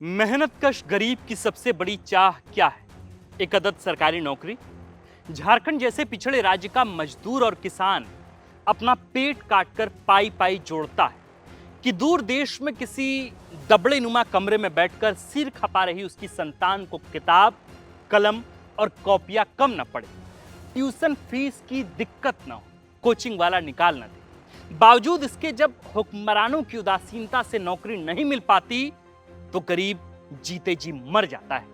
मेहनतकश गरीब की सबसे बड़ी चाह क्या है? एक अदद सरकारी नौकरी। झारखंड जैसे पिछड़े राज्य का मजदूर और किसान अपना पेट काटकर पाई पाई जोड़ता है कि दूर देश में किसी दबड़े नुमा कमरे में बैठकर सिर खपा रही उसकी संतान को किताब, कलम और कॉपियां कम न पड़े, ट्यूशन फीस की दिक्कत न हो, कोचिंग वाला निकाल न दे। बावजूद इसके जब हुक्मरानों की उदासीनता से नौकरी नहीं मिल पाती तो गरीब जीते जी मर जाता है।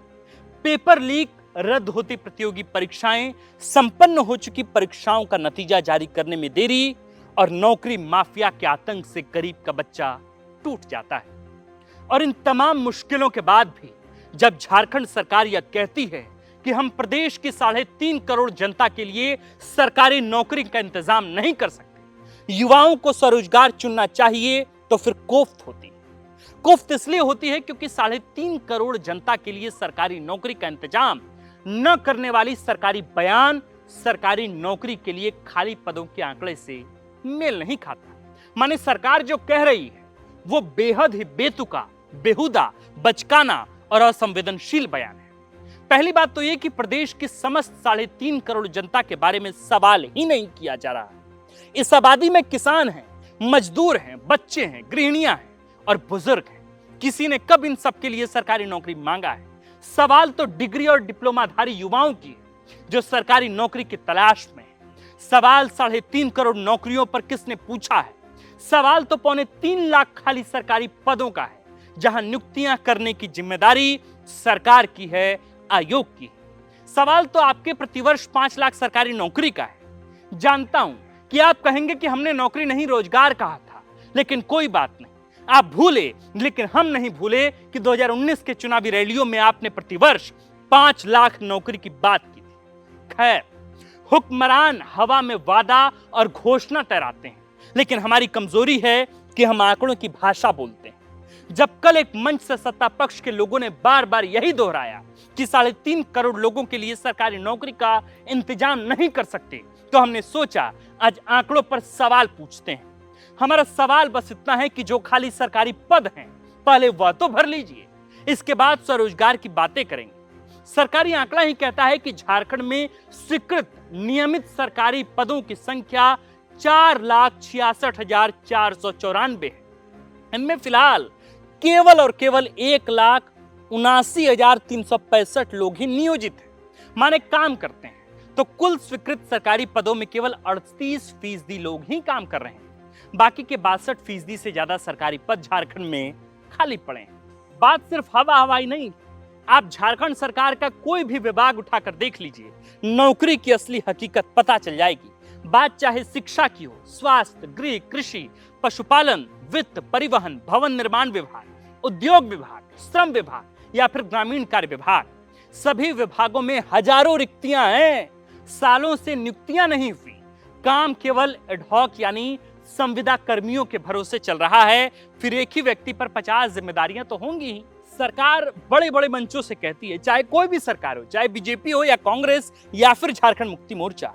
पेपर लीक, रद्द होती प्रतियोगी परीक्षाएं, संपन्न हो चुकी परीक्षाओं का नतीजा जारी करने में देरी और नौकरी माफिया के आतंक से गरीब का बच्चा टूट जाता है। और इन तमाम मुश्किलों के बाद भी जब झारखंड सरकार यह कहती है कि हम प्रदेश की 3.5 करोड़ जनता के लिए सरकारी नौकरी का इंतजाम नहीं कर सकते, युवाओं को स्वरोजगार चुनना चाहिए, तो फिर कोफ्त होती है। कोफ्त इसलिए होती है क्योंकि 3.5 करोड़ जनता के लिए सरकारी नौकरी का इंतजाम न करने वाली सरकारी बयान सरकारी नौकरी के लिए खाली पदों के आंकड़े से मेल नहीं खाता। माने सरकार जो कह रही है वो बेहद ही बेतुका, बेहुदा, बचकाना और असंवेदनशील बयान है। पहली बात तो यह कि प्रदेश की समस्त 3.5 करोड़ जनता के बारे में सवाल ही नहीं किया जा रहा। इस आबादी में किसान हैं, मजदूर हैं, बच्चे हैं, गृहिणियां हैं और बुजुर्ग हैं। किसी ने कब इन सब के लिए सरकारी नौकरी मांगा है? सवाल तो डिग्री और डिप्लोमाधारी युवाओं की है जो सरकारी नौकरी की तलाश में है। सवाल 3.5 करोड़ नौकरियों पर किसने पूछा है? सवाल तो 3.25 लाख खाली सरकारी पदों का है, जहां नियुक्तियां करने की जिम्मेदारी सरकार की है, आयोग की। सवाल तो आपके प्रतिवर्ष 5 लाख सरकारी नौकरी का है। जानता हूं कि आप कहेंगे कि हमने नौकरी नहीं रोजगार कहा था, लेकिन कोई बात नहीं, आप भूले लेकिन हम नहीं भूले कि 2019 के चुनावी रैलियों में आपने प्रतिवर्ष 5 लाख नौकरी की बात की थी। खैर, हुक्मरान हवा में वादा और घोषणा तैराते हैं, लेकिन हमारी कमजोरी है कि हम आंकड़ों की भाषा बोलते हैं। जब कल एक मंच से सत्ता पक्ष के लोगों ने बार बार यही दोहराया कि 3.5 करोड़ लोगों के लिए सरकारी नौकरी का इंतजाम नहीं कर सकते, तो हमने सोचा आज आंकड़ों पर सवाल पूछते हैं। हमारा सवाल बस इतना है कि जो खाली सरकारी पद हैं, पहले वह तो भर लीजिए, इसके बाद स्वरोजगार की बातें करेंगे। सरकारी आंकड़ा ही कहता है कि झारखंड में स्वीकृत नियमित सरकारी पदों की संख्या 4,66,494 है। इनमें फिलहाल केवल और केवल 1,79,365 लोग ही नियोजित हैं, माने काम करते हैं। तो कुल स्वीकृत सरकारी पदों में केवल 38% लोग ही काम कर रहे हैं। बाकी के 62% से ज्यादा सरकारी पद झारखंड में खाली पड़े हैं। बात सिर्फ हवा हवाई नहीं, आप झारखंड सरकार का कोई भी विभाग उठाकर देख लीजिए, नौकरी की असली हकीकत पता चल जाएगी। बात चाहे शिक्षा की हो, स्वास्थ्य, गृह, कृषि, पशुपालन, वित्त, परिवहन, भवन निर्माण विभाग, उद्योग विभाग, श्रम विभाग या फिर ग्रामीण कार्य विभाग, सभी विभागों में हजारों रिक्तियां हैं। सालों से नियुक्तियां नहीं हुई, काम केवल एडहॉक यानी संविदा कर्मियों के भरोसे चल रहा है। फिर एक ही व्यक्ति पर 50 जिम्मेदारियां तो होंगी ही। सरकार बड़े बड़े मंचों से कहती है, चाहे कोई भी सरकार हो, चाहे बीजेपी हो या कांग्रेस या फिर झारखंड मुक्ति मोर्चा,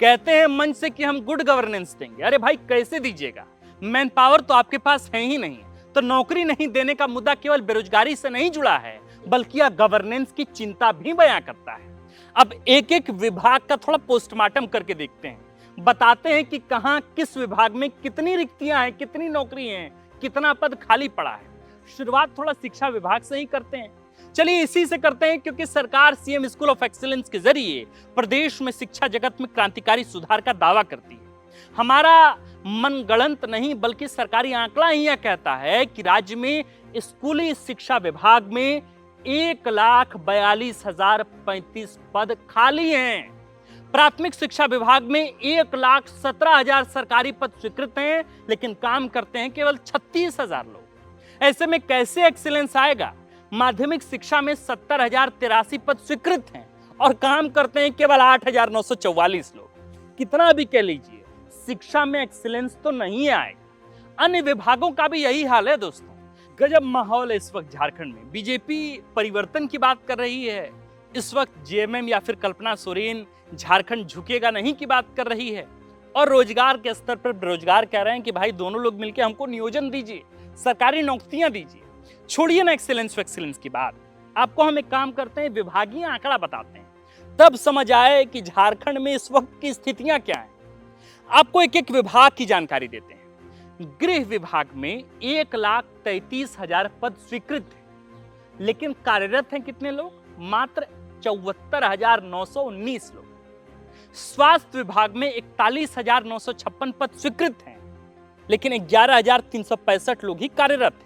कहते हैं मंच से कि हम गुड गवर्नेंस देंगे। अरे भाई, कैसे दीजिएगा? मैन पावर तो आपके पास है ही नहीं। तो नौकरी नहीं देने का मुद्दा केवल बेरोजगारी से नहीं जुड़ा है, बल्कि यह गवर्नेंस की चिंता भी बयां करता है। अब एक एक विभाग का थोड़ा पोस्टमार्टम करके देखते हैं, बताते हैं कि कहां किस विभाग में कितनी रिक्तियां हैं, कितनी नौकरी हैं, कितना पद खाली पड़ा है। शुरुआत थोड़ा शिक्षा विभाग से ही करते हैं। चलिए इसी से करते हैं, क्योंकि सरकार सीएम स्कूल ऑफ एक्सीलेंस के जरिए प्रदेश में शिक्षा जगत में क्रांतिकारी सुधार का दावा करती है। हमारा मनगढ़ंत नहीं, बल्कि सरकारी आंकड़ा ही यह कहता है कि राज्य में स्कूली शिक्षा विभाग में 1,42,035 पद खाली हैं। प्राथमिक शिक्षा विभाग में 1,17,000 सरकारी पद स्वीकृत हैं, लेकिन काम करते हैं केवल 36,000 लोग। ऐसे में कैसे एक्सीलेंस आएगा? माध्यमिक शिक्षा में 70,083 पद स्वीकृत हैं और काम करते हैं केवल 8,944 लोग। कितना भी कह लीजिए, शिक्षा में एक्सीलेंस तो नहीं आएगा। अन्य विभागों का भी यही हाल है दोस्तों। गजब माहौल है इस वक्त झारखंड में। बीजेपी परिवर्तन की बात कर रही है, इस वक्त जेएमएम या फिर कल्पना सोरेन झारखंड झुकेगा नहीं की बात कर रही है, और रोजगार के स्तर पर बेरोजगार कह रहे हैं कि भाई दोनों लोग मिलकर हमको नियोजन दीजिए, सरकारी नौकरियां दीजिए। छोड़िए ना एक्सेलेंस एक्सेलेंस की बात, आपको हम एक काम करते हैं, विभागीय आंकड़ा बताते हैं, तब समझ आए कि झारखंड में इस वक्त की स्थितियां क्या हैं। आपको एक एक विभाग की जानकारी देते हैं। गृह विभाग में 1,33,000 पद स्वीकृत हैं, लेकिन कार्यरत हैं कितने लोग? मात्र 74,919 लोग। स्वास्थ्य विभाग में 41,956 पद स्वीकृत हैं, लेकिन 11,365 लोग ही कार्यरत हैं।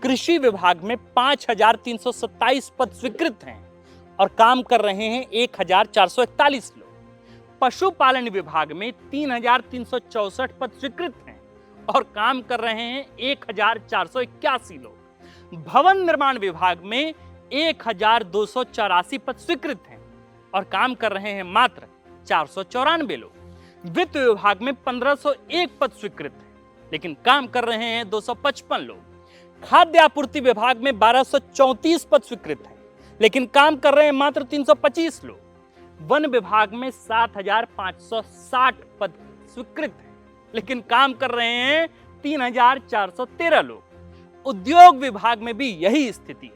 कृषि विभाग में 5,327 पद स्वीकृत हैं और काम कर रहे हैं 1,441 लोग। पशुपालन विभाग में 3,364 पद स्वीकृत हैं और काम कर रहे हैं 1,481 लोग। भवन निर्माण विभाग में 1,284 पद स्वीकृत हैं और काम कर रहे हैं मात्र 494 लोग। वित्त विभाग में 1,501 पद स्वीकृत हैं, लेकिन काम कर रहे हैं 255 लोग। खाद्य आपूर्ति विभाग में 1,234 पद स्वीकृत हैं, लेकिन काम कर रहे हैं मात्र 325 लोग। वन विभाग में 7,560 पद स्वीकृत हैं, लेकिन काम कर रहे हैं 3,413 लोग। उद्योग विभाग में भी यही स्थिति है।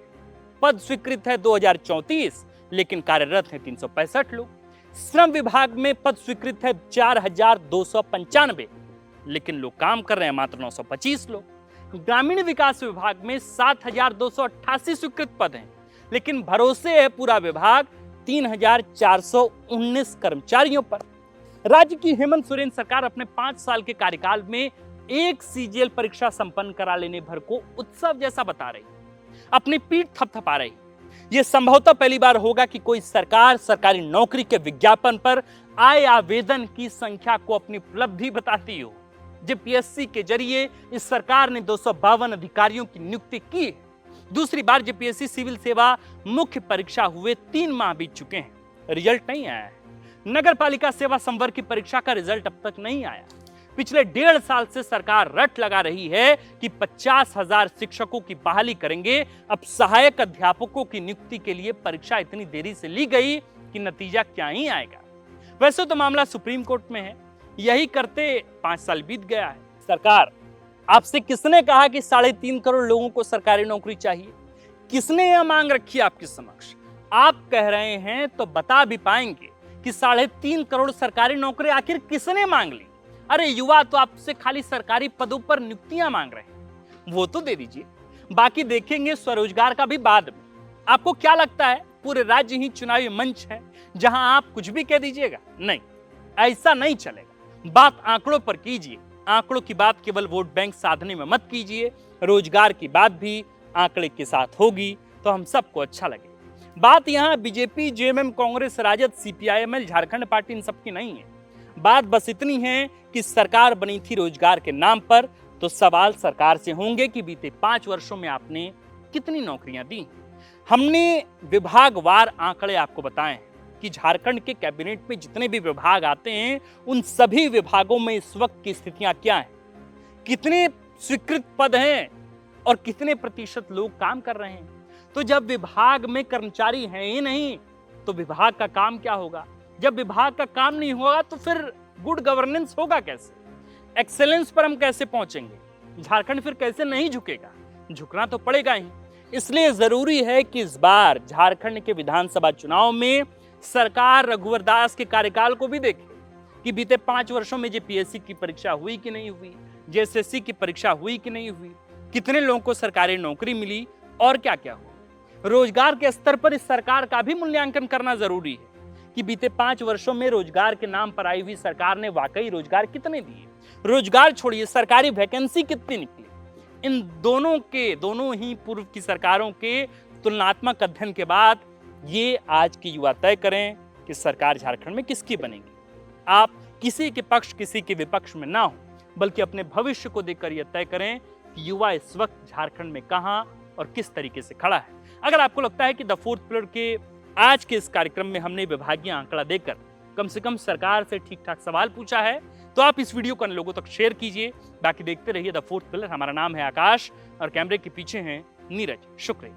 पद स्वीकृत है 2,034, लेकिन कार्यरत है 365 लोग। श्रम विभाग में पद स्वीकृत है 4,295, लेकिन लोग काम कर रहे हैं मात्र 925 लोग। ग्रामीण विकास विभाग में 7,288 स्वीकृत पद हैं, लेकिन भरोसे है पूरा विभाग 3,419 कर्मचारियों पर। राज्य की हेमंत सोरेन सरकार अपने 5 साल के कार्यकाल में एक सीजीएल परीक्षा संपन्न करा लेने भर को उत्सव जैसा बता रही, अपनी पीठ थपथपा रही। यह संभवतः पहली बार होगा कि कोई सरकार सरकारी नौकरी के विज्ञापन पर आए आवेदन की संख्या को अपनी उपलब्धि बताती हो। जेपीएससी के जरिए इस सरकार ने 252 अधिकारियों की नियुक्ति की है। दूसरी बार जेपीएससी सिविल सेवा मुख्य परीक्षा हुए 3 माह बीत चुके हैं, रिजल्ट नहीं आया है। नगर पालिका सेवा संवर्ग की परीक्षा का रिजल्ट अब तक नहीं आया। पिछले 1.5 साल से सरकार रट लगा रही है कि 50,000 शिक्षकों की बहाली करेंगे। अब सहायक अध्यापकों की नियुक्ति के लिए परीक्षा इतनी देरी से ली गई कि नतीजा क्या ही आएगा। वैसे तो मामला सुप्रीम कोर्ट में है, यही करते 5 साल बीत गया है। सरकार, आपसे किसने कहा कि 3.5 करोड़ लोगों को सरकारी नौकरी चाहिए? किसने यह मांग रखी आपके समक्ष? आप कह रहे हैं तो बता भी पाएंगे कि 3.5 करोड़ सरकारी नौकरी आखिर किसने मांग ली? अरे युवा तो आपसे खाली सरकारी पदों पर नियुक्तियां मांग रहे हैं, वो तो दे दीजिए, बाकी देखेंगे स्वरोजगार का भी बाद में। आपको क्या लगता है पूरे राज्य ही चुनावी मंच है जहां आप कुछ भी कह दीजिएगा? नहीं, ऐसा नहीं चलेगा। बात आंकड़ों पर कीजिए। आंकड़ों की बात केवल वोट बैंक साधने में मत कीजिए। रोजगार की बात भी आंकड़े के साथ होगी तो हम सबको अच्छा लगे। बात यहाँ BJP, JMM, Congress, RJD, CPIML, Jharkhand party इन सबकी नहीं है। बात बस इतनी है कि सरकार बनी थी रोजगार के नाम पर, तो सवाल सरकार से होंगे कि बीते 5 वर्षों में आपने कितनी नौकरियां दी। हमने विभागवार आंकड़े आपको बताए कि झारखंड के कैबिनेट में जितने भी विभाग आते हैं उन सभी विभागों में इस वक्त की स्थितियां क्या हैं, कितने स्वीकृत पद हैं और कितने प्रतिशत लोग काम कर रहे हैं। तो जब विभाग में कर्मचारी हैं ही नहीं तो विभाग का काम क्या होगा? जब विभाग का काम नहीं होगा तो फिर गुड गवर्नेंस होगा कैसे? एक्सेलेंस पर हम कैसे पहुंचेंगे? झारखंड फिर कैसे नहीं झुकेगा? झुकना तो पड़ेगा ही। इसलिए जरूरी है कि इस बार झारखंड के विधानसभा चुनाव में सरकार रघुवर दास के कार्यकाल को भी देखे कि बीते 5 वर्षों में जेपीएससी की परीक्षा हुई कि नहीं हुई, जेएसएससी की परीक्षा हुई कि नहीं हुई, कितने लोगों को सरकारी नौकरी मिली और क्या क्या हुआ। रोजगार के स्तर पर इस सरकार का भी मूल्यांकन करना जरूरी है कि बीते 5 वर्षों में रोजगार के नाम पर आई हुई सरकार ने वाकई रोजगार कितने दिए। रोजगार छोड़िए, सरकारी वैकेंसी कितनी निकली। इन दोनों ही पूर्व की सरकारों के तुलनात्मक अध्ययन के बाद ये आज के युवा तय करें कि सरकार झारखंड में किसकी बनेगी। आप किसी के पक्ष किसी के विपक्ष में ना हो, बल्कि अपने भविष्य को देखकर यह तय करें कि युवा इस वक्त झारखंड में कहां और किस तरीके से खड़ा है। अगर आपको लगता है कि द फोर्थ पिलर के आज के इस कार्यक्रम में हमने विभागीय आंकड़ा देकर कम से कम सरकार से ठीक ठाक सवाल पूछा है तो आप इस वीडियो को अन्य लोगों तक शेयर कीजिए। बाकी देखते रहिए द फोर्थ पिलर। हमारा नाम है आकाश और कैमरे के पीछे हैं नीरज। शुक्रिया।